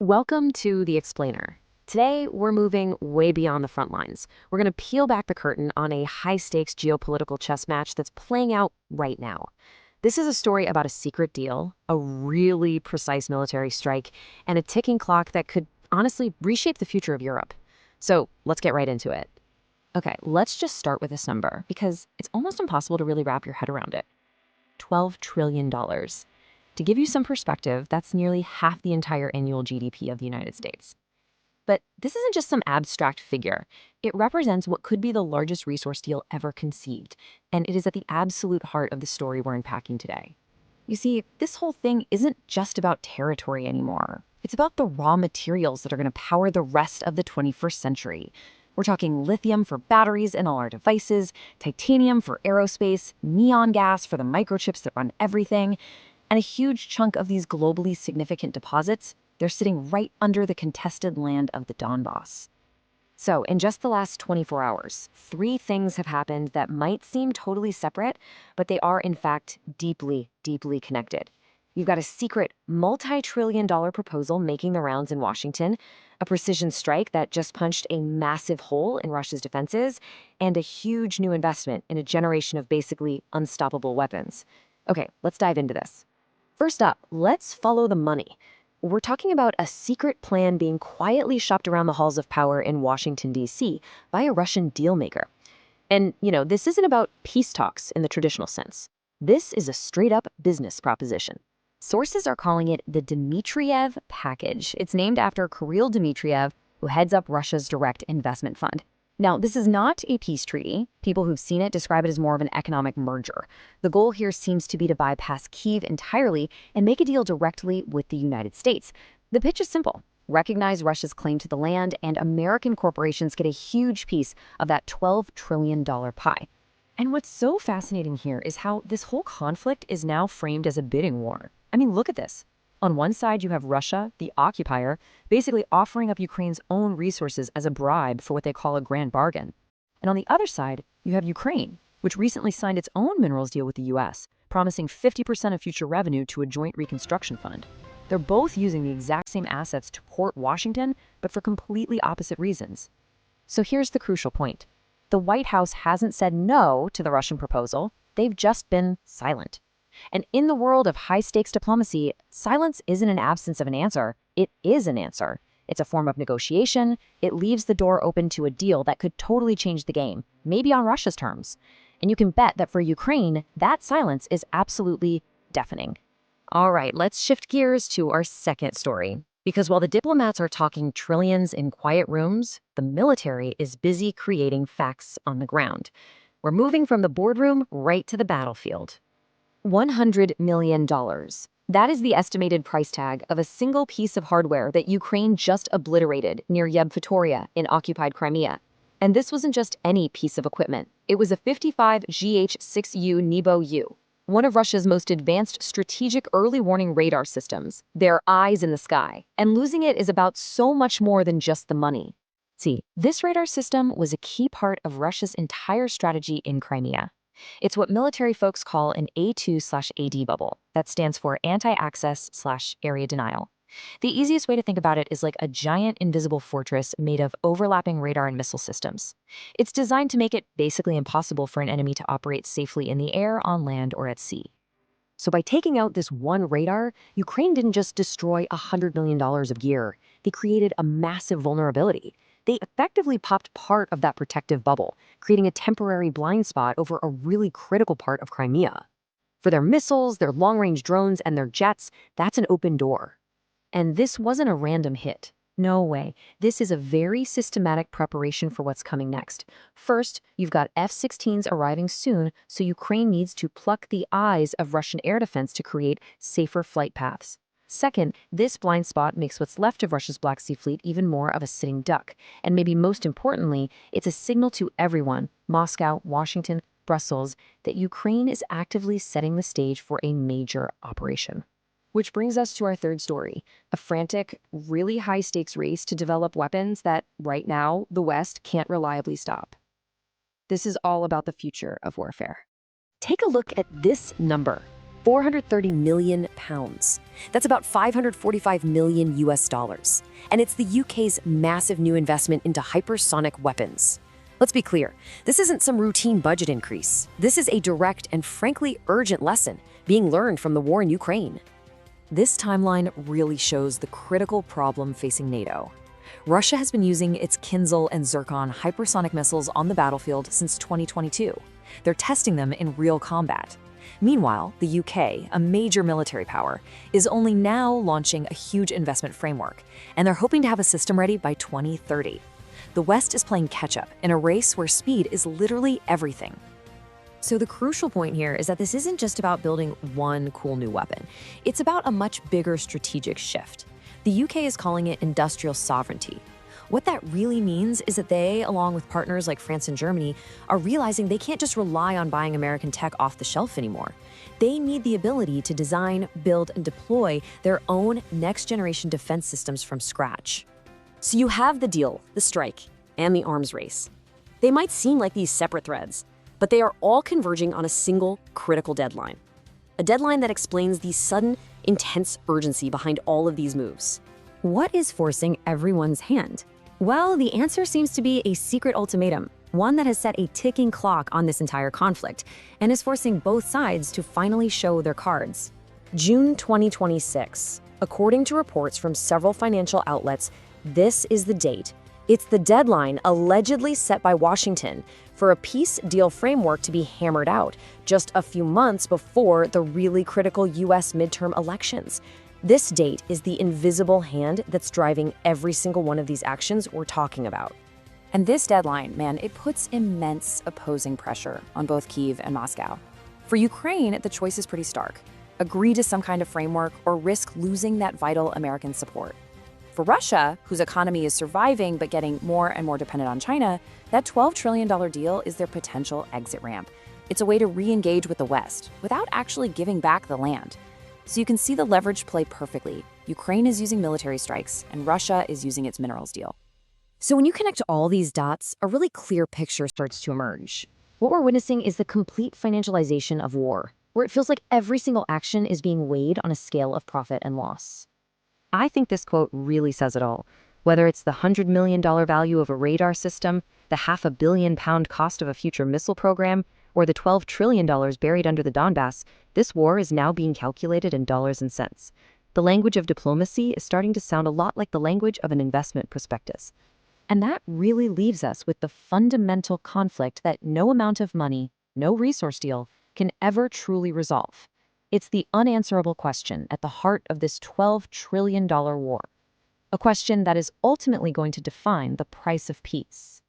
Welcome to The Explainer. Today, we're moving way beyond the front lines. We're going to peel back the curtain on a high-stakes geopolitical chess match that's playing out right now. This is a story about a secret deal, a really precise military strike, and a ticking clock that could honestly reshape the future of Europe. So let's get right into it. Okay, let's just start with this number because it's almost impossible to really wrap your head around it. $12 trillion. To give you some perspective, that's nearly half the entire annual GDP of the United States. But this isn't just some abstract figure. It represents what could be the largest resource deal ever conceived, and it is at the absolute heart of the story we're unpacking today. You see, this whole thing isn't just about territory anymore. It's about the raw materials that are going to power the rest of the 21st century. We're talking lithium for batteries in all our devices, titanium for aerospace, neon gas for the microchips that run everything, and a huge chunk of these globally significant deposits, they're sitting right under the contested land of the Donbass. So, in just the last 24 hours, three things have happened that might seem totally separate, but they are in fact deeply, deeply connected. You've got a secret multi-trillion-dollar proposal making the rounds in Washington, a precision strike that just punched a massive hole in Russia's defenses, and a huge new investment in a generation of basically unstoppable weapons. Okay, let's dive into this. First up, let's follow the money. We're talking about a secret plan being quietly shopped around the halls of power in Washington, D.C. by a Russian dealmaker. And, this isn't about peace talks in the traditional sense. This is a straight-up business proposition. Sources are calling it the Dmitriev Package. It's named after Kirill Dmitriev, who heads up Russia's direct investment fund. Now, this is not a peace treaty. People who've seen it describe it as more of an economic merger. The goal here seems to be to bypass Kyiv entirely and make a deal directly with the United States. The pitch is simple. Recognize Russia's claim to the land, and American corporations get a huge piece of that $12 trillion pie. And what's so fascinating here is how this whole conflict is now framed as a bidding war. I mean, look at this. On one side, you have Russia, the occupier, basically offering up Ukraine's own resources as a bribe for what they call a grand bargain. And on the other side, you have Ukraine, which recently signed its own minerals deal with the US, promising 50% of future revenue to a joint reconstruction fund. They're both using the exact same assets to court Washington, but for completely opposite reasons. So here's the crucial point. The White House hasn't said no to the Russian proposal. They've just been silent. And in the world of high-stakes diplomacy, silence isn't an absence of an answer. It is an answer. It's a form of negotiation. It leaves the door open to a deal that could totally change the game, maybe on Russia's terms. And you can bet that for Ukraine, that silence is absolutely deafening. All right, let's shift gears to our second story. Because while the diplomats are talking trillions in quiet rooms, the military is busy creating facts on the ground. We're moving from the boardroom right to the battlefield. $100 million. That is the estimated price tag of a single piece of hardware that Ukraine just obliterated near Yevpatoria in occupied Crimea. And this wasn't just any piece of equipment. It was a 55 GH-6U Nebo-U, one of Russia's most advanced strategic early warning radar systems, their eyes in the sky. And losing it is about so much more than just the money. See, this radar system was a key part of Russia's entire strategy in Crimea. It's what military folks call an A2/AD bubble. That stands for anti-access/area denial. The easiest way to think about it is like a giant invisible fortress made of overlapping radar and missile systems. It's designed to make it basically impossible for an enemy to operate safely in the air, on land, or at sea. So by taking out this one radar, Ukraine didn't just destroy $100 million of gear. They created a massive vulnerability. They effectively popped part of that protective bubble, creating a temporary blind spot over a really critical part of Crimea. For their missiles, their long-range drones, and their jets, that's an open door. And this wasn't a random hit. No way. This is a very systematic preparation for what's coming next. First, you've got F-16s arriving soon, so Ukraine needs to pluck the eyes of Russian air defense to create safer flight paths. Second, this blind spot makes what's left of Russia's Black Sea Fleet even more of a sitting duck. And maybe most importantly, it's a signal to everyone, Moscow, Washington, Brussels, that Ukraine is actively setting the stage for a major operation. Which brings us to our third story, a frantic, really high-stakes race to develop weapons that, right now, the West can't reliably stop. This is all about the future of warfare. Take a look at this number. 430 million pounds. That's about 545 million US dollars. And it's the UK's massive new investment into hypersonic weapons. Let's be clear, this isn't some routine budget increase. This is a direct and frankly urgent lesson being learned from the war in Ukraine. This timeline really shows the critical problem facing NATO. Russia has been using its Kinzhal and Zircon hypersonic missiles on the battlefield since 2022. They're testing them in real combat. Meanwhile, the UK, a major military power, is only now launching a huge investment framework, and they're hoping to have a system ready by 2030. The West is playing catch-up in a race where speed is literally everything. So the crucial point here is that this isn't just about building one cool new weapon. It's about a much bigger strategic shift. The UK is calling it industrial sovereignty. What that really means is that they, along with partners like France and Germany, are realizing they can't just rely on buying American tech off the shelf anymore. They need the ability to design, build, and deploy their own next-generation defense systems from scratch. So you have the deal, the strike, and the arms race. They might seem like these separate threads, but they are all converging on a single critical deadline. A deadline that explains the sudden, intense urgency behind all of these moves. What is forcing everyone's hand? Well, the answer seems to be a secret ultimatum, one that has set a ticking clock on this entire conflict and is forcing both sides to finally show their cards. June 2026. According to reports from several financial outlets, this is the date. It's the deadline allegedly set by Washington for a peace deal framework to be hammered out just a few months before the really critical US midterm elections. This date is the invisible hand that's driving every single one of these actions we're talking about. And this deadline, man, it puts immense opposing pressure on both Kyiv and Moscow. For Ukraine, the choice is pretty stark. Agree to some kind of framework or risk losing that vital American support. For Russia, whose economy is surviving but getting more and more dependent on China, that $12 trillion deal is their potential exit ramp. It's a way to re-engage with the West without actually giving back the land. So you can see the leverage play perfectly. Ukraine is using military strikes, and Russia is using its minerals deal. So when you connect all these dots, a really clear picture starts to emerge. What we're witnessing is the complete financialization of war, where it feels like every single action is being weighed on a scale of profit and loss. I think this quote really says it all. Whether it's the $100 million value of a radar system, the £500 million cost of a future missile program, or the $12 trillion buried under the Donbass, this war is now being calculated in dollars and cents. The language of diplomacy is starting to sound a lot like the language of an investment prospectus. And that really leaves us with the fundamental conflict that no amount of money, no resource deal, can ever truly resolve. It's the unanswerable question at the heart of this $12 trillion war. A question that is ultimately going to define the price of peace.